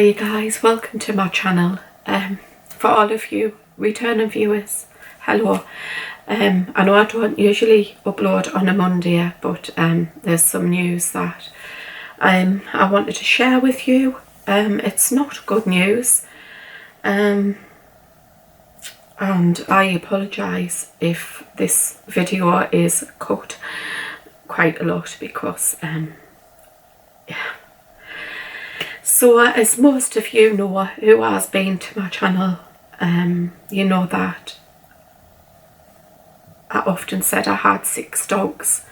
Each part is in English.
Hi guys, welcome to my channel. For all of you returning viewers, hello. I know I don't usually upload on a Monday, but there's some news that I wanted to share with you. It's not good news, and I apologise if this video is cut quite a lot because yeah. So as most of you know who has been to my channel, you know that I often said I had 6 dogs,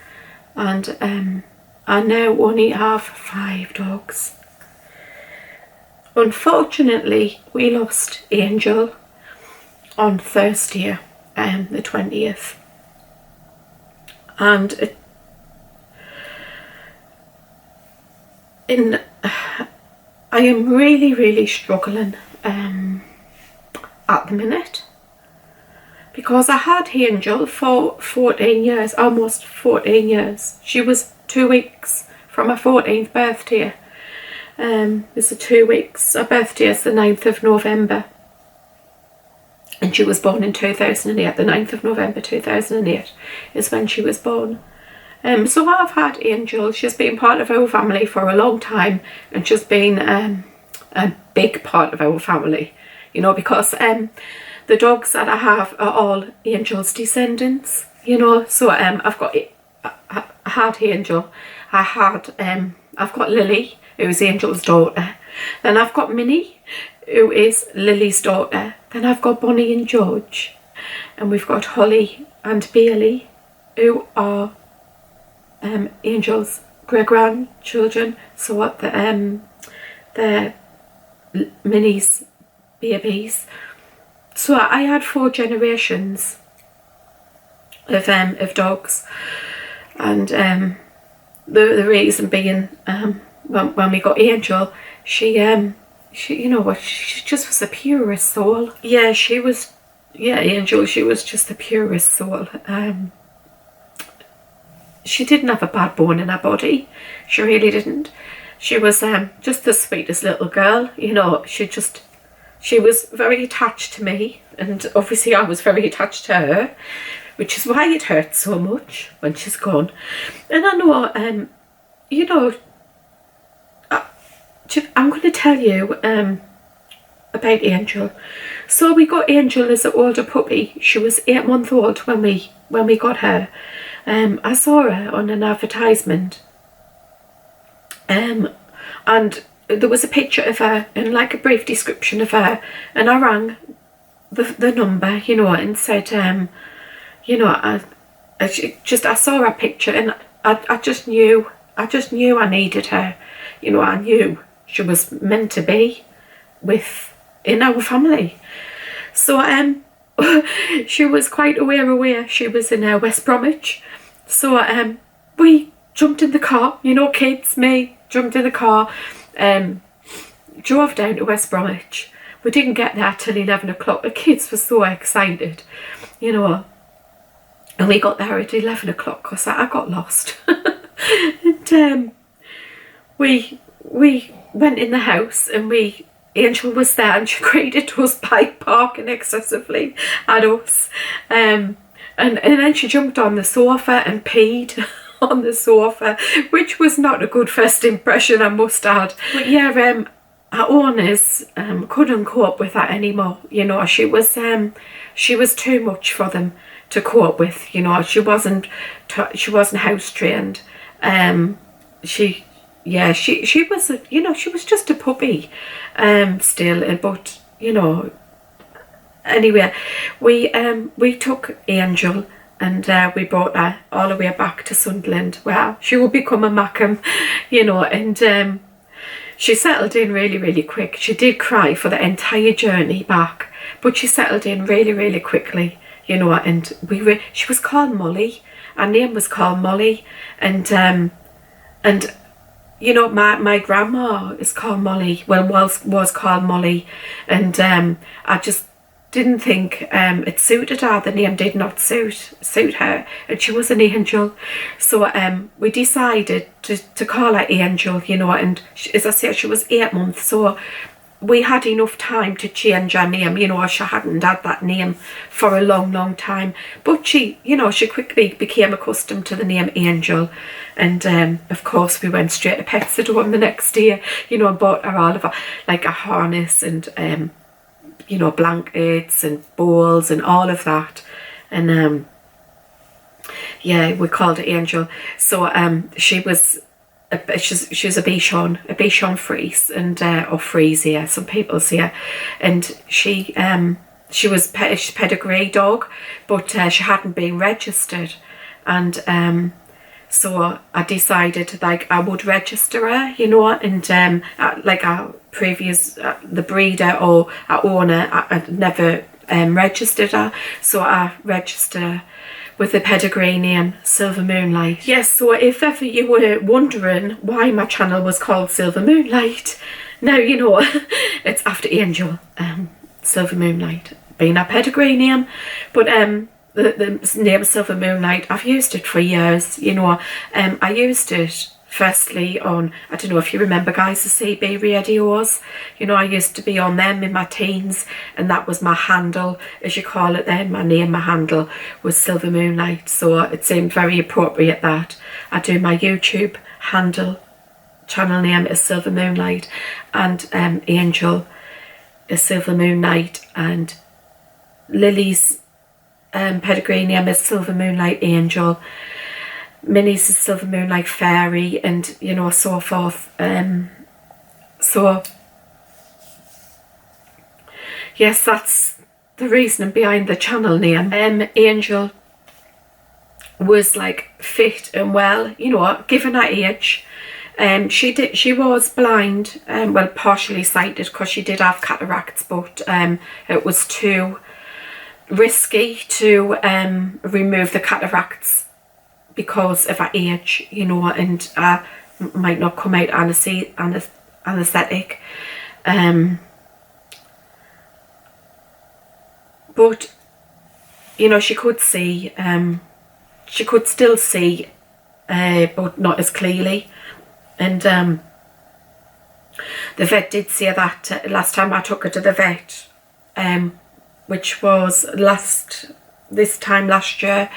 and I now only have 5 dogs. Unfortunately, we lost Angel on Thursday, the 20th, and I am really struggling at the minute, because I had Angel for 14 years, almost 14 years. She was 2 weeks from her 14th birthday. It's 2 weeks. Her birthday is the 9th of November. And she was born in 2008. The 9th of November 2008 is when she was born. So I've had Angel. She's been part of our family for a long time, and she's been a big part of our family, you know, because the dogs that I have are all Angel's descendants, you know. So I've got, I had Angel, I've got Lily, who's Angel's daughter, then I've got Minnie, who is Lily's daughter, then I've got Bonnie and George, and we've got Holly and Bailey, who are Angel's great-grandchildren. So they're Minnie's babies. So I had 4 generations of dogs, and the reason being, when we got Angel, she you know what, she just was the purest soul. Yeah, she was, yeah, Angel, she was just the purest soul. She didn't have a bad bone in her body. She really didn't. She was just the sweetest little girl, you know. She was very attached to me, and obviously I was very attached to her, which is why it hurts so much when she's gone. And I know, you know, I'm going to tell you about Angel. So we got Angel as an older puppy. She was 8 months old when we got her. I saw her on an advertisement, and there was a picture of her and like a brief description of her, and I rang the number, you know, and said, you know, I saw her picture, and I just knew I needed her, you know. I knew she was meant to be in our family. So she was quite aware she was in West Bromwich. So we jumped in the car, you know, kids, me, jumped in the car, drove down to West Bromwich. We didn't get there till 11 o'clock. The kids were so excited, you know, and we got there at 11 o'clock because I got lost. And we went in the house, and Angel was there, and she greeted us by parking excessively at us. And then she jumped on the sofa and peed on the sofa, which was not a good first impression, I must add. But yeah, our owners couldn't cope with that anymore, you know. She was too much for them to cope with, you know. She wasn't house trained. She was, you know, she was just a puppy still, but you know. Anyway, we took Angel, and we brought her all the way back to Sunderland, where she will become a Mackem, you know. And she settled in really quick. She did cry for the entire journey back, but she settled in really quickly, you know. And she was called Molly. Her name was called Molly, and you know, my grandma is called Molly. Well, was called Molly, and I just didn't think it suited her. The name did not suit her, and she was an angel. So we decided to call her Angel, you know. And as I said, she was 8 months, so we had enough time to change our name. You know, she hadn't had that name for a long time, but she, you know, she quickly became accustomed to the name Angel. And of course we went straight to Petsadome the next day, you know, and bought her all of her, like a harness and you know, blankets and bowls and all of that. And yeah, we called her Angel. So she was she's a Bichon Frise, and or Frise, yeah, some people say, and she was pedigree dog, but she hadn't been registered, and so I decided like I would register her, you know, and like our previous the breeder or our owner, I'd never registered her, so I registered her with the pedigree name Silver Moonlight. Yes, so if ever you were wondering why my channel was called Silver Moonlight, now you know. It's after Angel, Silver Moonlight being our pedigree name, but the name Silver Moonlight, I've used it for years, you know. I used it firstly on, I don't know if you remember guys, the CB radios, you know, I used to be on them in my teens, and that was my handle, as you call it then, my name, my handle was Silver Moonlight, so it seemed very appropriate that I do my YouTube handle, channel name is Silver Moonlight, and Angel is Silver Moonlight, and Lily's pedigree name is Silver Moonlight Angel, Minnie's is Silver Moonlight Fairy, and you know, so forth. So yes, that's the reasoning behind the channel name. Angel was like fit and well, you know, given her age. She was blind, well, partially sighted, because she did have cataracts, but it was too risky to remove the cataracts because of her age, you know, and might not come out anaesthetic. But you know, she could see, she could still see, but not as clearly. And the vet did say that last time I took her to the vet, which was this time last year,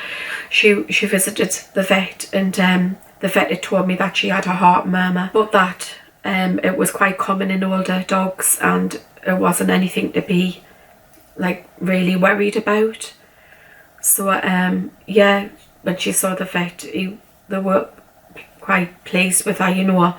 she visited the vet, and the vet had told me that she had a heart murmur, but that it was quite common in older dogs, and it wasn't anything to be like really worried about. So yeah, when she saw the vet, they were quite pleased with her, you know.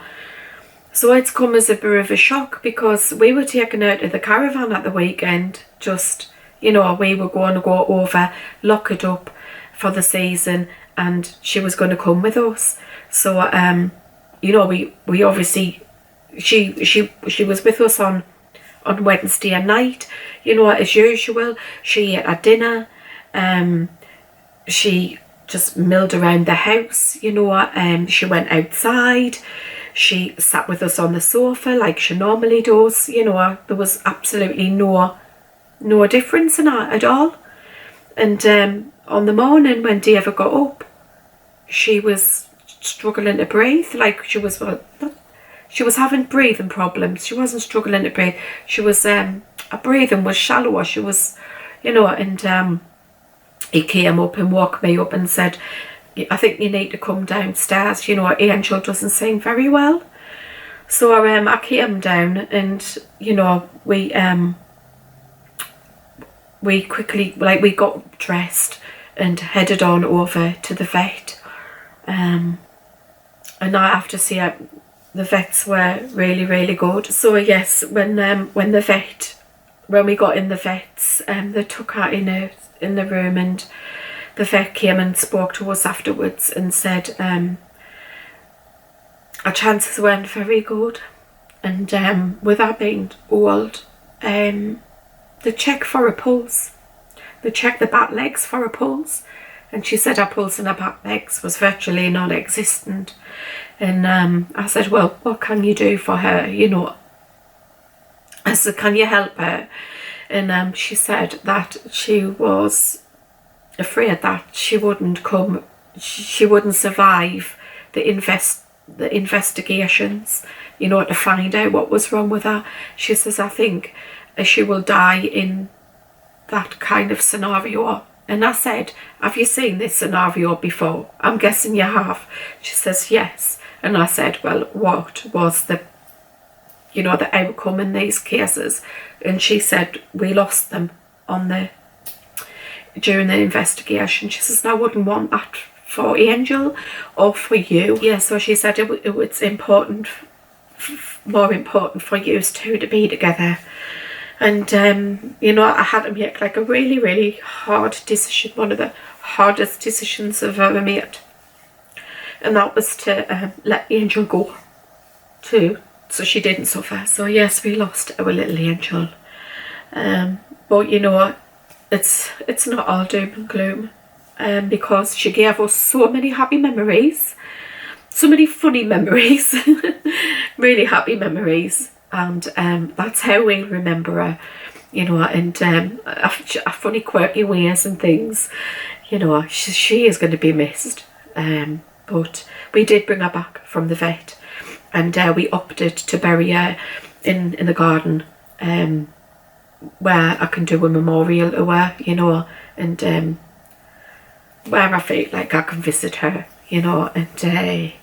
So it's come as a bit of a shock, because we were taken out of the caravan at the weekend, just, you know, we were going to go over, lock it up for the season, and she was going to come with us. So you know, we obviously, she was with us on Wednesday night, you know, as usual. She ate her dinner, she just milled around the house, you know, she went outside, she sat with us on the sofa like she normally does, you know. There was absolutely no difference in her at all. And on the morning when Deva got up, she was struggling to breathe, like she was having breathing problems. She wasn't struggling to breathe, she was her breathing was shallower, she was, you know. And he came up and woke me up and said, I think you need to come downstairs, you know, Angel doesn't seem very well. So I came down, and you know, we quickly, like, we got dressed and headed on over to the vet. And I have to say, the vets were really good. So yes, when we got in the vets, they took her in the room, and the vet came and spoke to us afterwards and said our chances weren't very good, and with her being old, they checked for a pulse. They checked the back legs for a pulse, and she said her pulse in her back legs was virtually non-existent. And I said, well, what can you do for her, you know? I said, can you help her? And she said that she was afraid that she wouldn't survive the investigations, you know, to find out what was wrong with her. She says, I think she will die in that kind of scenario. And I said, have you seen this scenario before? I'm guessing you have. She says, yes. And I said, well, what was the, you know, the outcome in these cases? And she said, we lost them during the investigation. She says, I wouldn't want that for Angel or for you. Yeah, so she said it's important, more important for you two to be together. And you know, I had to make like a really, really hard decision, one of the hardest decisions I've ever made, and that was to let Angel go too, so she didn't suffer. So yes, we lost our little Angel, but you know, it's not all doom and gloom, because she gave us so many happy memories, so many funny memories, really happy memories. And that's how we'll remember her, you know, and a funny quirky ways and things, you know. She is going to be missed, but we did bring her back from the vet, and we opted to bury her in the garden, where I can do a memorial to her, you know, and where I feel like I can visit her, you know. And I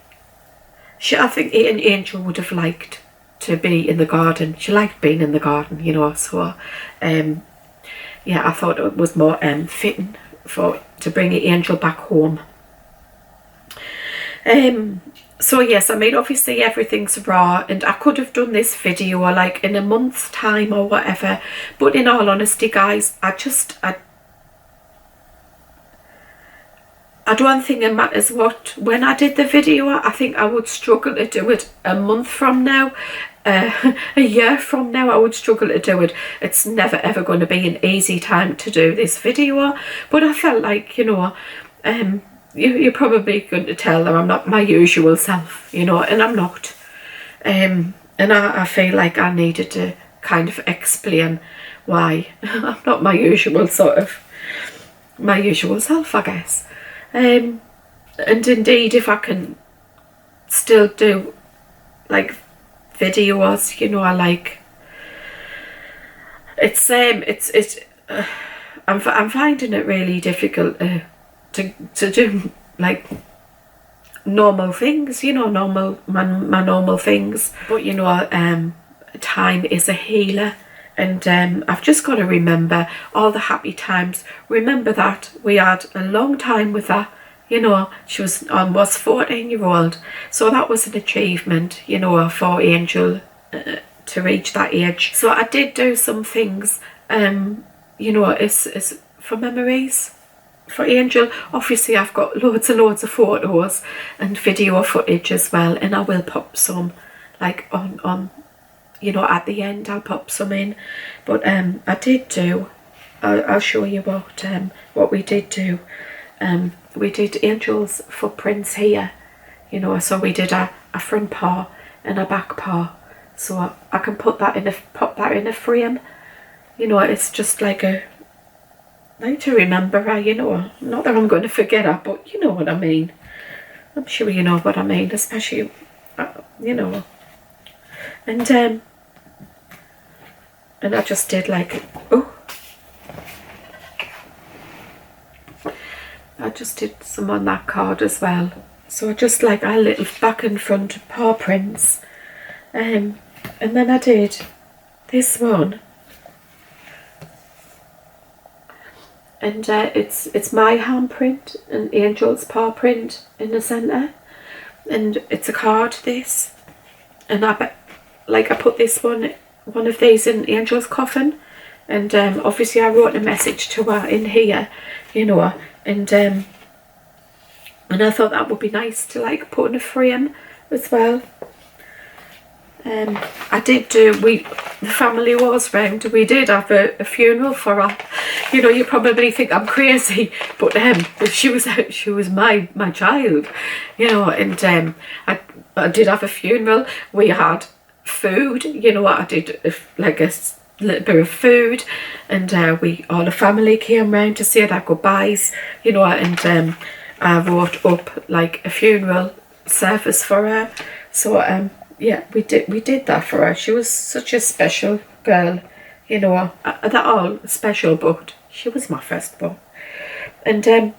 think Angel would have liked to be in the garden. She liked being in the garden, you know. So yeah, I thought it was more fitting to bring Angel back home. So yes, I mean, obviously everything's raw, and I could have done this video like in a month's time or whatever, but in all honesty, guys, I don't think it matters what. When I did the video, I think I would struggle to do it a month from now, a year from now. I would struggle to do it. It's never ever going to be an easy time to do this video, but I felt like, you know, you're probably going to tell that I'm not my usual self, you know, and I'm not. And I feel like I needed to kind of explain why I'm not my usual self, I guess. And indeed, if I can still do like videos, you know, I like I'm finding it really difficult to do like normal things, you know, my normal things. But you know, time is a healer. And I've just got to remember all the happy times. Remember that we had a long time with her. You know, she was 14-year-old. So that was an achievement, you know, for Angel to reach that age. So I did do some things, you know, as for memories for Angel. Obviously, I've got loads and loads of photos and video footage as well. And I will pop some, like, on you know, at the end I'll pop some in. But I did do, I'll show you what we did do. We did Angel's footprints here, you know, so we did a front paw and a back paw. So I can pop that in a frame, you know. It's just like to remember her, you know. Not that I'm going to forget her, but you know what I mean. I'm sure you know what I mean, especially, you know. And I just did like, I just did some on that card as well. So I just like a little back and front paw prints. And then I did this one. And it's my handprint and Angel's paw print in the centre. And it's a card, this. And I put this one of these in Angel's coffin, and obviously I wrote a message to her in here, you know, and I thought that would be nice to like put in a frame as well. I did do, the family was round, we did have a funeral for her. You know, you probably think I'm crazy, but she was my child, you know. And I did have a funeral. We had food, you know. I did like a little bit of food, and all the family came round to say their goodbyes, you know. And I wrote up like a funeral service for her. So yeah, we did that for her. She was such a special girl, you know. They're all special, but she was my firstborn. And I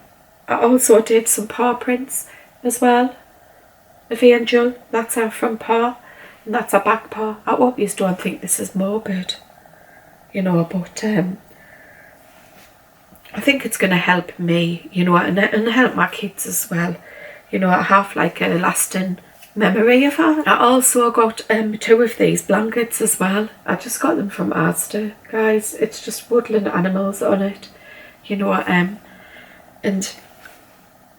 also did some paw prints as well of Angel. That's our front paw, and that's our back paw. I hope you don't think this is morbid, you know, but I think it's going to help me, you know, and help my kids as well. You know, I have like a lasting memory of her. I also got 2 of these blankets as well. I just got them from Asda, guys. It's just woodland animals on it, you know, and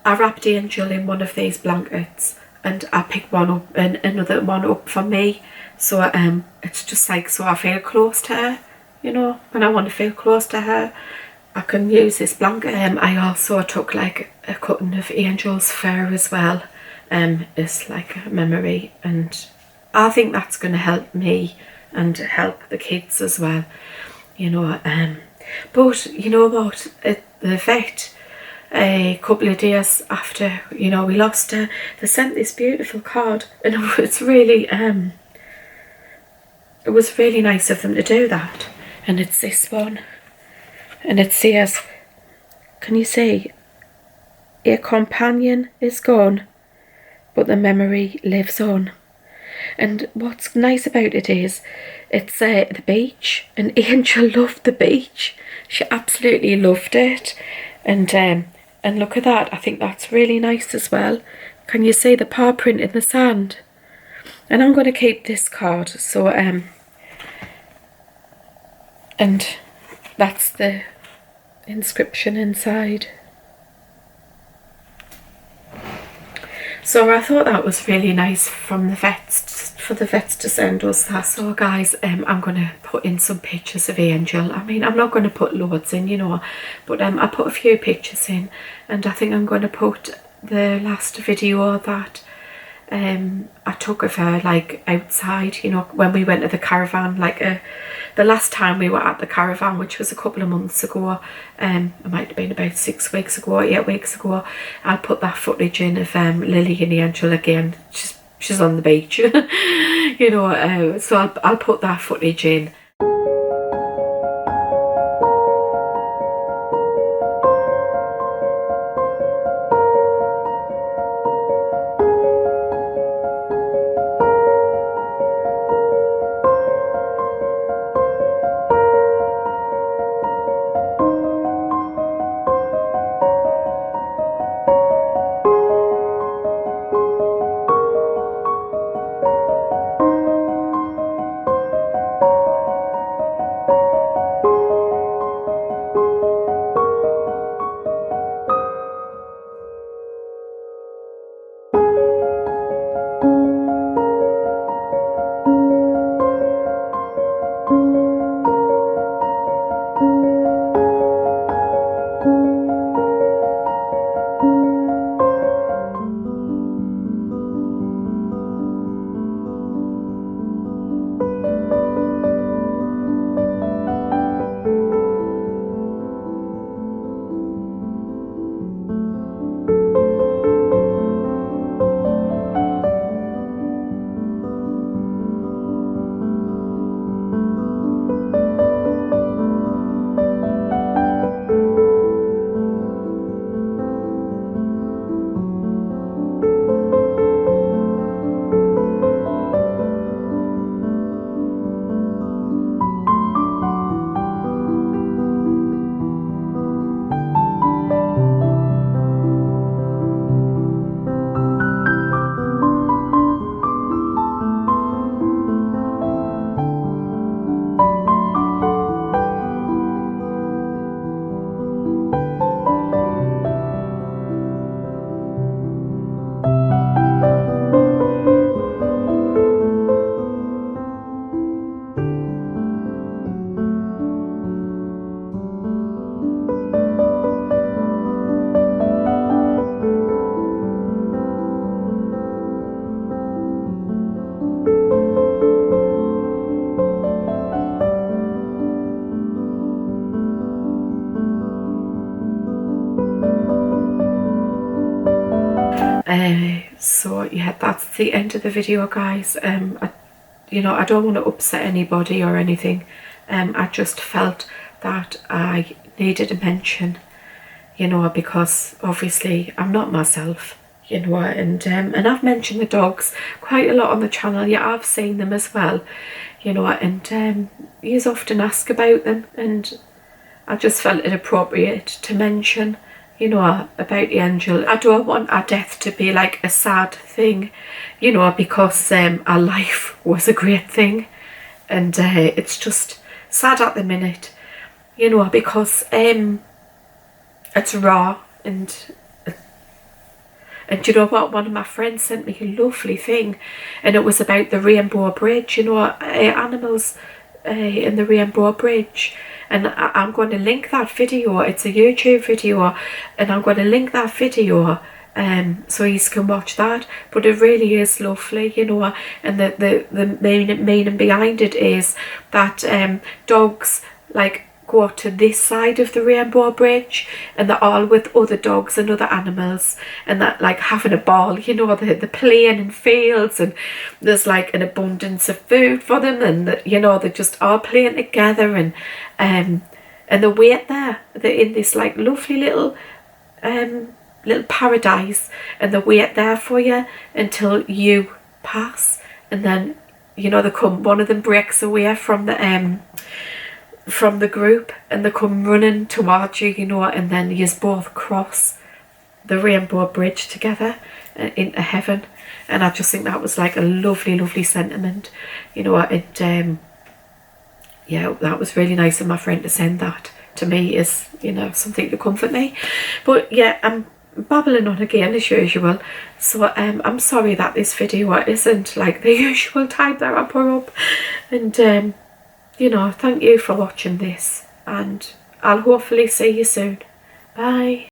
I wrapped Angel in one of these blankets, and I picked one up and another one up for me. So it's just like, so I feel close to her, you know. When I want to feel close to her, I can use this blanket. I also took like a cutting of Angel's fur as well, as like a memory, and I think that's going to help me and help the kids as well, you know. But you know what, the vet, a couple of days after, you know, we lost her, they sent this beautiful card, and it was really nice of them to do that. And it's this one, and it says, can you see, a companion is gone, but the memory lives on. And what's nice about it is, it's the beach, and Angel loved the beach. She absolutely loved it. And look at that, I think that's really nice as well. Can you see the paw print in the sand? And I'm going to keep this card, so and that's the inscription inside. So I thought that was really nice from the vets, for the vets to send us that. So guys, I'm going to put in some pictures of Angel. I mean, I'm not going to put loads in, you know, but I put a few pictures in, and I think I'm going to put the last video that I took of her, like outside, you know, when we went to the caravan, like the last time we were at the caravan, which was a couple of months ago. It might have been about 6 weeks ago, 8 weeks ago. I'll put that footage in of Lily and Angel again. She's on the beach, you know, so I'll put that footage in. but yeah, that's the end of the video, guys. I don't want to upset anybody or anything. I just felt that I needed to mention, because obviously I'm not myself, and I've mentioned the dogs quite a lot on the channel. Yeah, I've seen them as well, and you often ask about them, and I just felt it appropriate to mention, about the angel. I don't want our death to be like a sad thing, because our life was a great thing, and it's just sad at the minute, because it's raw, and you know what, one of my friends sent me a lovely thing, and it was about the Rainbow Bridge, animals in the Rainbow Bridge. And I'm going to link that video. It's a YouTube video, and I'm going to link that video so you can watch that. But it really is lovely, and the main meaning behind it is that dogs like go to this side of the Rainbow Bridge, and they're all with other dogs and other animals, and that like having a ball, they're playing in fields, and there's like an abundance of food for them, and they're just all playing together, and they wait there. They're in this like lovely little paradise, and they wait there for you until you pass, and then they come. One of them breaks away from the group, and they come running towards you, and then you both cross the Rainbow Bridge together into heaven. And I just think that was like a lovely sentiment, yeah, that was really nice of my friend to send that to me, is something to comfort me. But yeah, I'm babbling on again as usual, so I'm sorry that this video isn't like the usual time that I put up, and thank you for watching this, and I'll hopefully see you soon. Bye.